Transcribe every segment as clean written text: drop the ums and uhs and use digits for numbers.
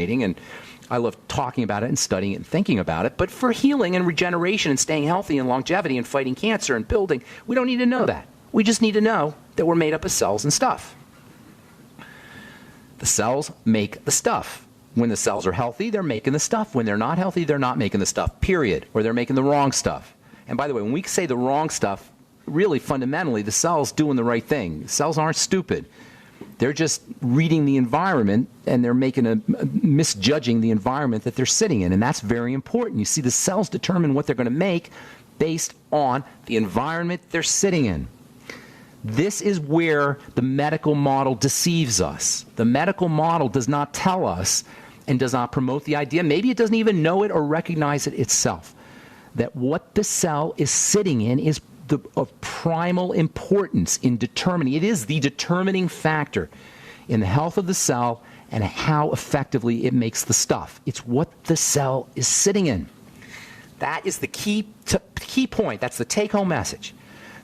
and I love talking about it and studying it and thinking about it. But for healing and regeneration and staying healthy and longevity and fighting cancer and building, we don't need to know that. We just need to know that we're made up of cells and stuff. The cells make the stuff. When the cells are healthy, they're making the stuff. When they're not healthy, they're not making the stuff, period. Or they're making the wrong stuff. And by the way, when we say the wrong stuff, really fundamentally, the cell's doing the right thing. Cells aren't stupid. They're just reading the environment, and they're misjudging the environment that they're sitting in. And that's very important. You see, the cells determine what they're going to make based on the environment they're sitting in. This is where the medical model deceives us. The medical model does not tell us and does not promote the idea, maybe it doesn't even know it or recognize it itself, that what the cell is sitting in is of primal importance in determining. It is the determining factor in the health of the cell and how effectively it makes the stuff. It's what the cell is sitting in. That is the key point. That's the take-home message.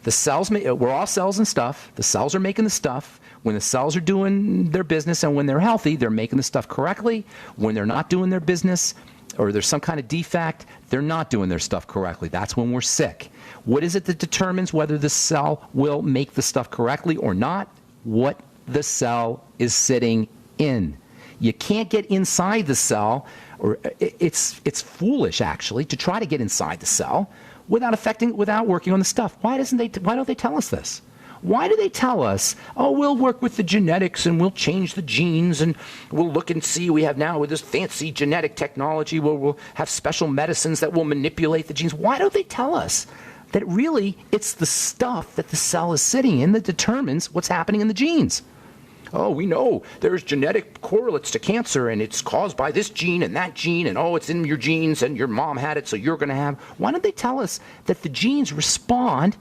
The cells, we're all cells and stuff. The cells are making the stuff. When the cells are doing their business and when they're healthy, they're making the stuff correctly. When they're not doing their business or there's some kind of defect, they're not doing their stuff correctly. That's when we're sick. What is it that determines whether the cell will make the stuff correctly or not? What the cell is sitting in. You can't get inside the cell, or it's foolish actually to try to get inside the cell without working on the stuff. Why don't they tell us this? Why do they tell us, oh, we'll work with the genetics and we'll change the genes and we'll look and see we have now with this fancy genetic technology where we'll have special medicines that will manipulate the genes? Why don't they tell us that really it's the stuff that the cell is sitting in that determines what's happening in the genes? Oh, we know there's genetic correlates to cancer and it's caused by this gene and that gene, and oh, it's in your genes and your mom had it, so you're going to have. Why don't they tell us that the genes respond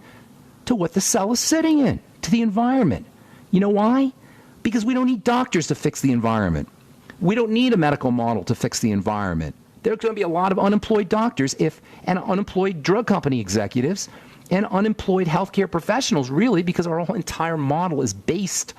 to what the cell is sitting in, to the environment? You know why? Because we don't need doctors to fix the environment. We don't need a medical model to fix the environment. There's going to be a lot of unemployed doctors and unemployed drug company executives and unemployed healthcare professionals, really, because our whole entire model is based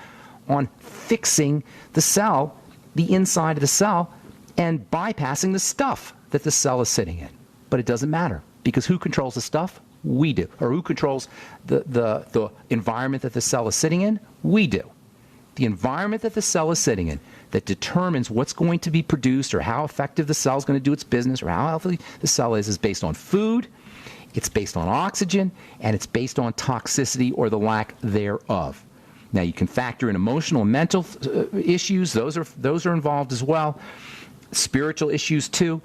on fixing the cell, the inside of the cell, and bypassing the stuff that the cell is sitting in. But it doesn't matter, because who controls the stuff? We do. Or who controls the environment that the cell is sitting in? We do. The environment that the cell is sitting in that determines what's going to be produced or how effective the cell is going to do its business or how healthy the cell is based on food, it's based on oxygen, and it's based on toxicity or the lack thereof. Now, you can factor in emotional and mental issues. Those are involved as well. Spiritual issues too.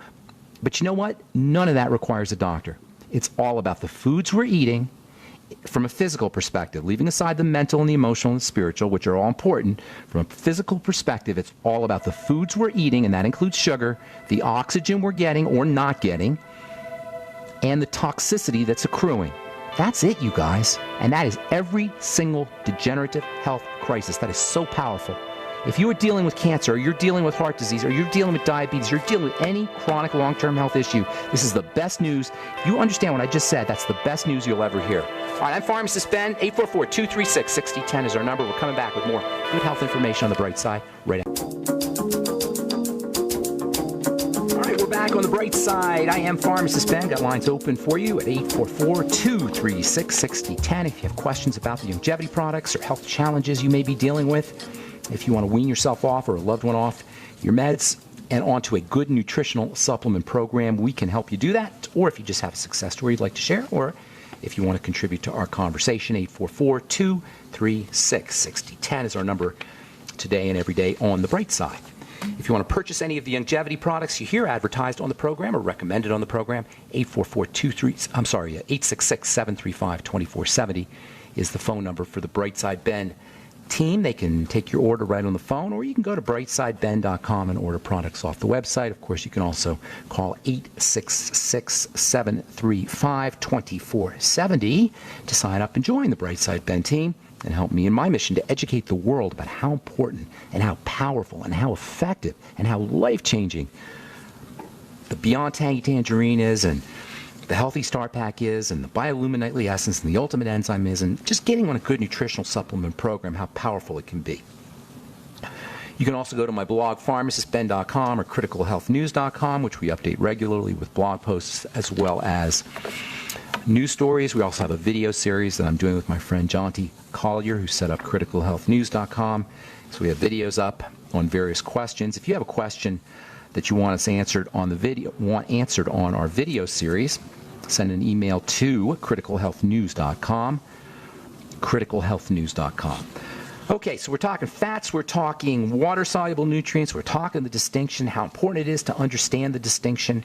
But you know what? None of that requires a doctor. It's all about the foods we're eating from a physical perspective, leaving aside the mental and the emotional and the spiritual, which are all important. From a physical perspective, it's all about the foods we're eating, and that includes sugar, the oxygen we're getting or not getting, and the toxicity that's accruing. That's it, you guys. And that is every single degenerative health crisis. That is so powerful. If you are dealing with cancer, or you're dealing with heart disease, or you're dealing with diabetes, you're dealing with any chronic long-term health issue, this is the best news. If you understand what I just said, that's the best news you'll ever hear. All right, I'm Pharmacist Ben. 844-236-6010 is our number. We're coming back with more good health information on the bright side right now. Back on the bright side, I am Pharmacist Ben. Got lines open for you at 844-236-6010. If you have questions about the longevity products or health challenges you may be dealing with, if you want to wean yourself off or a loved one off your meds and onto a good nutritional supplement program, we can help you do that. Or if you just have a success story you'd like to share, or if you want to contribute to our conversation, 844-236-6010 is our number today and every day on the bright side. If you want to purchase any of the longevity products you hear advertised on the program or recommended on the program, 866-735-2470 is the phone number for the Brightside Ben team. They can take your order right on the phone, or you can go to brightsideben.com and order products off the website. Of course, you can also call 866-735-2470 to sign up and join the Brightside Ben team and help me in my mission to educate the world about how important and how powerful and how effective and how life-changing the Beyond Tangy Tangerine is, and the Healthy Start Pack is, and the Biolumin Nightly Essence and the Ultimate Enzyme is, and just getting on a good nutritional supplement program, how powerful it can be. You can also go to my blog, pharmacistben.com or criticalhealthnews.com, which we update regularly with blog posts as well as news stories. We also have a video series that I'm doing with my friend Jonty Collier, who set up criticalhealthnews.com. So we have videos up on various questions. If you have a question that you want us answered on our video series, send an email to criticalhealthnews.com. criticalhealthnews.com. Okay, so we're talking fats, we're talking water-soluble nutrients, we're talking the distinction, how important it is to understand the distinction,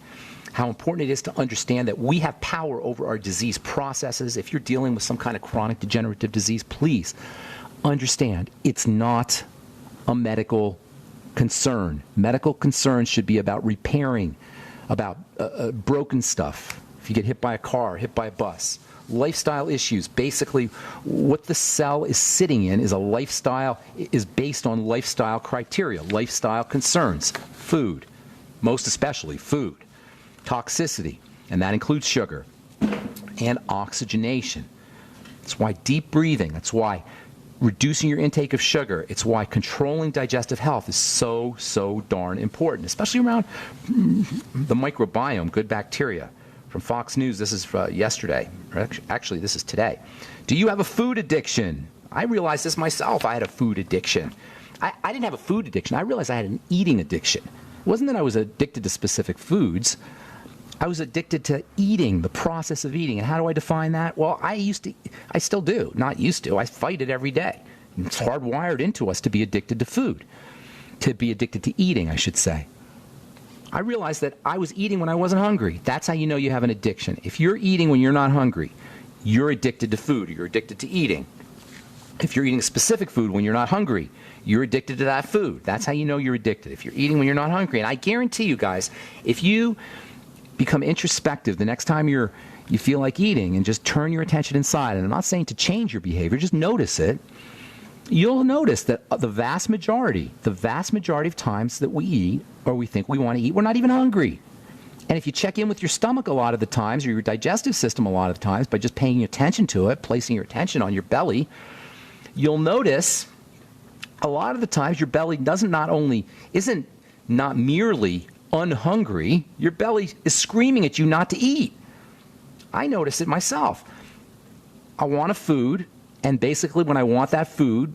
how important it is to understand that we have power over our disease processes. If you're dealing with some kind of chronic degenerative disease, please understand it's not a medical concern. Medical concerns should be about repairing, about broken stuff. If you get hit by a car, hit by a bus. Lifestyle issues. Basically, what the cell is sitting in is based on lifestyle criteria, lifestyle concerns. Food, most especially food. Toxicity, and that includes sugar. And oxygenation. That's why deep breathing, that's why reducing your intake of sugar, it's why controlling digestive health is so darn important, especially around the microbiome, good bacteria. From Fox News, this is yesterday. Actually, this is today. Do you have a food addiction? I realized this myself. I had a food addiction. I didn't have a food addiction. I realized I had an eating addiction. It wasn't that I was addicted to specific foods. I was addicted to eating, the process of eating. And how do I define that? Well, I still do. Not used to. I fight it every day. It's hardwired into us to be addicted to food, to be addicted to eating, I should say. I realized that I was eating when I wasn't hungry. That's how you know you have an addiction. If you're eating when you're not hungry, you're addicted to food. You're addicted to eating. If you're eating specific food when you're not hungry, you're addicted to that food. That's how you know you're addicted. If you're eating when you're not hungry. And I guarantee you guys, if you become introspective the next time you feel like eating and just turn your attention inside, and I'm not saying to change your behavior, just notice it, you'll notice that the vast majority of times that we eat or we think we want to eat, we're not even hungry. And if you check in with your stomach a lot of the times, or your digestive system a lot of the times, by just paying attention to it, placing your attention on your belly, you'll notice a lot of the times your belly isn't not merely unhungry, your belly is screaming at you not to eat. I notice it myself. I want a food, and basically when I want that food,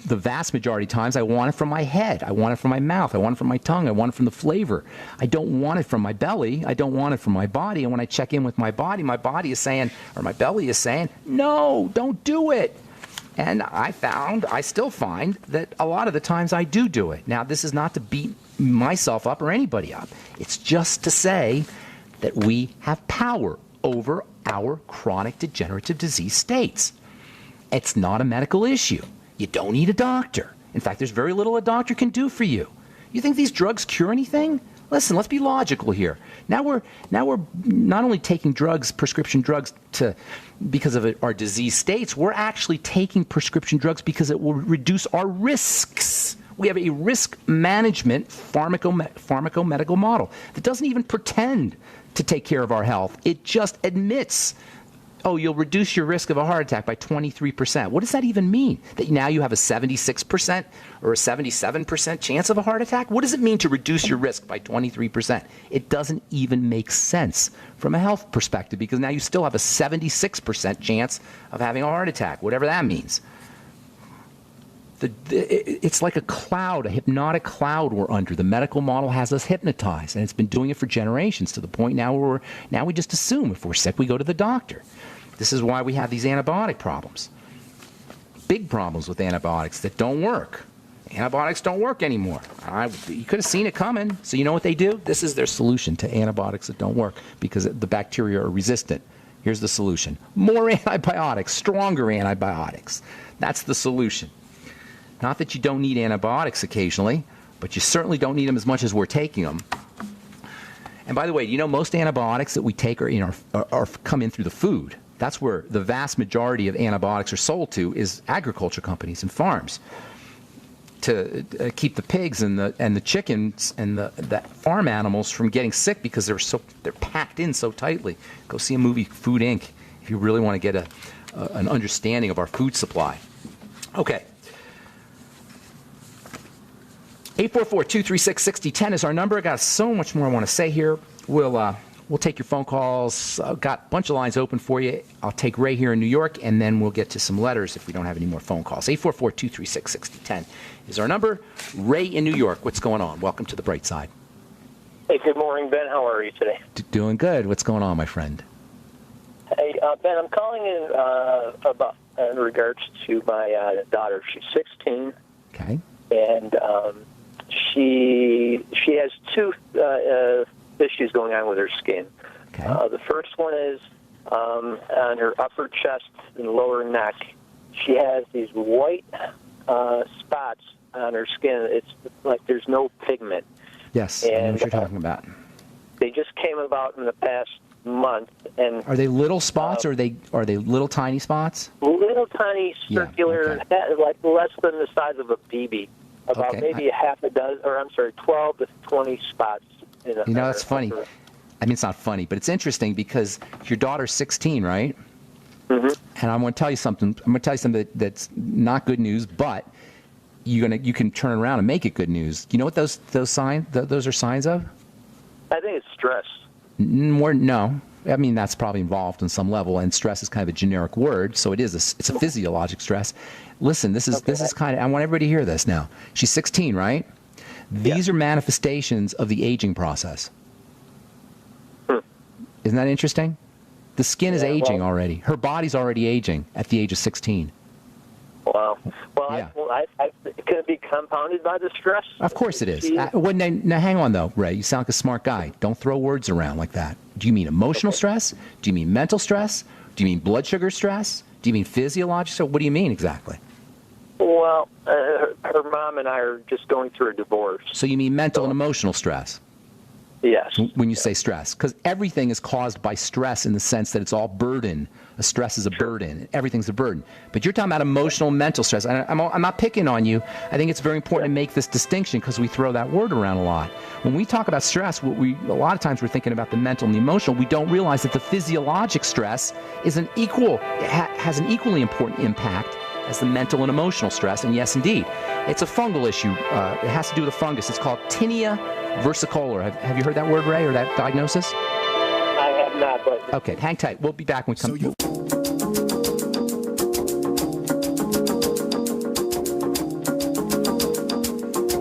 the vast majority of times I want it from my head. I want it from my mouth. I want it from my tongue. I want it from the flavor. I don't want it from my belly. I don't want it from my body. And when I check in with my body is saying, or my belly is saying, no, don't do it. And I still find that a lot of the times I do it. Now, this is not to beat myself up or anybody up. It's just to say that we have power over our chronic degenerative disease states. It's not a medical issue. You don't need a doctor. In fact, there's very little a doctor can do for you. You think these drugs cure anything? Listen, let's be logical here. Now we're not only taking drugs, prescription drugs, because of our disease states, we're actually taking prescription drugs because it will reduce our risks. We have a risk management pharmacomedical model that doesn't even pretend to take care of our health. It just admits, oh, you'll reduce your risk of a heart attack by 23%. What does that even mean? That now you have a 76% or a 77% chance of a heart attack? What does it mean to reduce your risk by 23%? It doesn't even make sense from a health perspective, because now you still have a 76% chance of having a heart attack, whatever that means. It's like a cloud, a hypnotic cloud we're under. The medical model has us hypnotized, and it's been doing it for generations, to the point now we just assume if we're sick, we go to the doctor. This is why we have these antibiotic problems. Big problems with antibiotics that don't work. Antibiotics don't work anymore. You could have seen it coming. So you know what they do? This is their solution to antibiotics that don't work because the bacteria are resistant. Here's the solution. More antibiotics, stronger antibiotics. That's the solution. Not that you don't need antibiotics occasionally, but you certainly don't need them as much as we're taking them. And by the way, you know, most antibiotics that we take are come in through the food. That's where the vast majority of antibiotics are sold to, is agriculture companies and farms, to keep the pigs and the chickens and the farm animals from getting sick, because they're packed in so tightly. Go see a movie, Food Inc., if you really want to get an understanding of our food supply. Okay. 844-236-6010 is our number. I got so much more I want to say here. We'll take your phone calls. I've got a bunch of lines open for you. I'll take Ray here in New York, and then we'll get to some letters if we don't have any more phone calls. 844-236-6010 is our number. Ray in New York, what's going on? Welcome to the bright side. Hey, good morning, Ben. How are you today? Doing good. What's going on, my friend? Hey, Ben, I'm calling in regards to my daughter. She's 16. Okay. And she has two issues going on with her skin. Okay. The first one is on her upper chest and lower neck. She has these white spots on her skin. It's like there's no pigment. Yes, I know what you're talking about. They just came about in the past month. And are they little spots, or are they little tiny spots? Little tiny circular, Yeah, okay. like less than the size of a BB. About maybe a half a dozen, 12 to 20 spots. That's funny. I mean, it's not funny, but it's interesting because your daughter's 16, right? Mm-hmm. And I'm going to tell you something. I'm going to tell you something that's not good news, but you can turn it around and make it good news. You know what those are signs of? I think it's stress. No. I mean, that's probably involved in some level, and stress is kind of a generic word, so it's a physiologic stress. Listen, this is kind of, I want everybody to hear this now. She's 16, right? These are manifestations of the aging process. Isn't that interesting? The skin is aging already. Her body's already aging at the age of 16. Wow. Well, can it be compounded by the stress? Of course it is. Now, hang on, though, Ray. You sound like a smart guy. Don't throw words around like that. Do you mean emotional stress? Do you mean mental stress? Do you mean blood sugar stress? Do you mean physiological stress? What do you mean exactly? Well, her mom and I are just going through a divorce. So you mean mental and emotional stress? Yes. When you say stress. Because everything is caused by stress in the sense that it's all burden. A stress is a burden. Everything's a burden. But you're talking about emotional and mental stress. I'm not picking on you. I think it's very important to make this distinction because we throw that word around a lot. When we talk about stress, a lot of times we're thinking about the mental and the emotional. We don't realize that the physiologic stress has an equally important impact as the mental and emotional stress. And yes, indeed, it's a fungal issue. It has to do with a fungus. It's called tinea versicolor. Have you heard that word, Ray, or that diagnosis? I have not, but... Okay, hang tight. We'll be back when we come...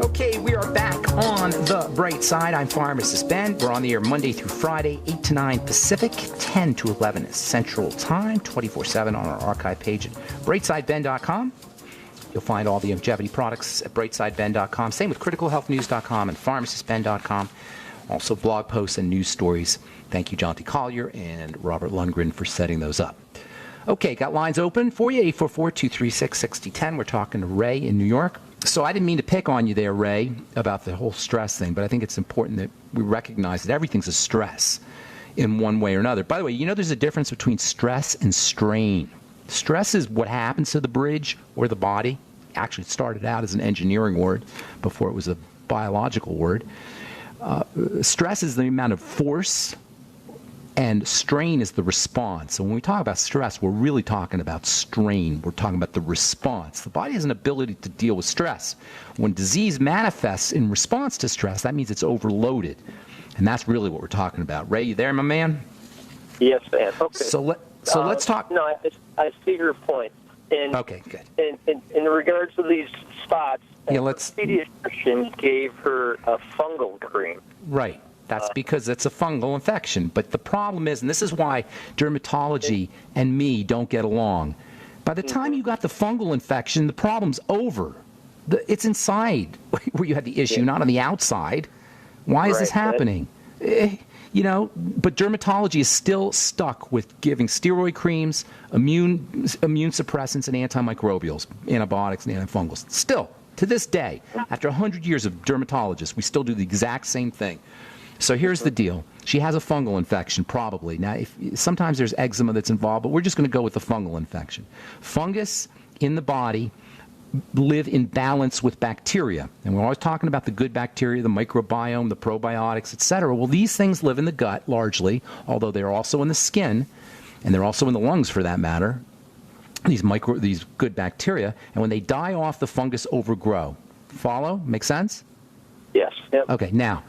Okay, we are back on the bright side. I'm Pharmacist Ben. We're on the air Monday through Friday, 8 to 9 Pacific, 10 to 11 Central Time, 24/7 on our archive page at brightsideben.com. You'll find all the longevity products at brightsideben.com. Same with criticalhealthnews.com and pharmacistben.com. Also blog posts and news stories. Thank you, John T. Collier and Robert Lundgren, for setting those up. Okay, got lines open for you, 844-236-6010. We're talking to Ray in New York. So I didn't mean to pick on you there, Ray, about the whole stress thing, but I think it's important that we recognize that everything's a stress in one way or another. By the way, there's a difference between stress and strain. Stress is what happens to the bridge or the body. Actually, it started out as an engineering word before it was a biological word. Stress is the amount of force, and strain is the response. So when we talk about stress, we're really talking about strain. We're talking about the response. The body has an ability to deal with stress. When disease manifests in response to stress, that means it's overloaded. And that's really what we're talking about. Ray, you there, my man? Yes, man. Okay. So let's talk. No, I see your point. Okay, good. In regards to these spots, the pediatrician gave her a fungal cream. Right. That's because it's a fungal infection. But the problem is, and this is why dermatology and me don't get along, by the time you got the fungal infection, the problem's over. It's inside where you had the issue, not on the outside. Why is this happening? But dermatology is still stuck with giving steroid creams, immune suppressants, and antimicrobials, antibiotics and antifungals. Still, to this day, after 100 years of dermatologists, we still do the exact same thing. So here's the deal. She has a fungal infection, probably. Now, sometimes there's eczema that's involved, but we're just going to go with the fungal infection. Fungus in the body live in balance with bacteria. And we're always talking about the good bacteria, the microbiome, the probiotics, etc. Well, these things live in the gut largely, although they're also in the skin, and they're also in the lungs for that matter, these good bacteria. And when they die off, the fungus overgrow. Follow? Make sense? Yes. Yep. Okay, now,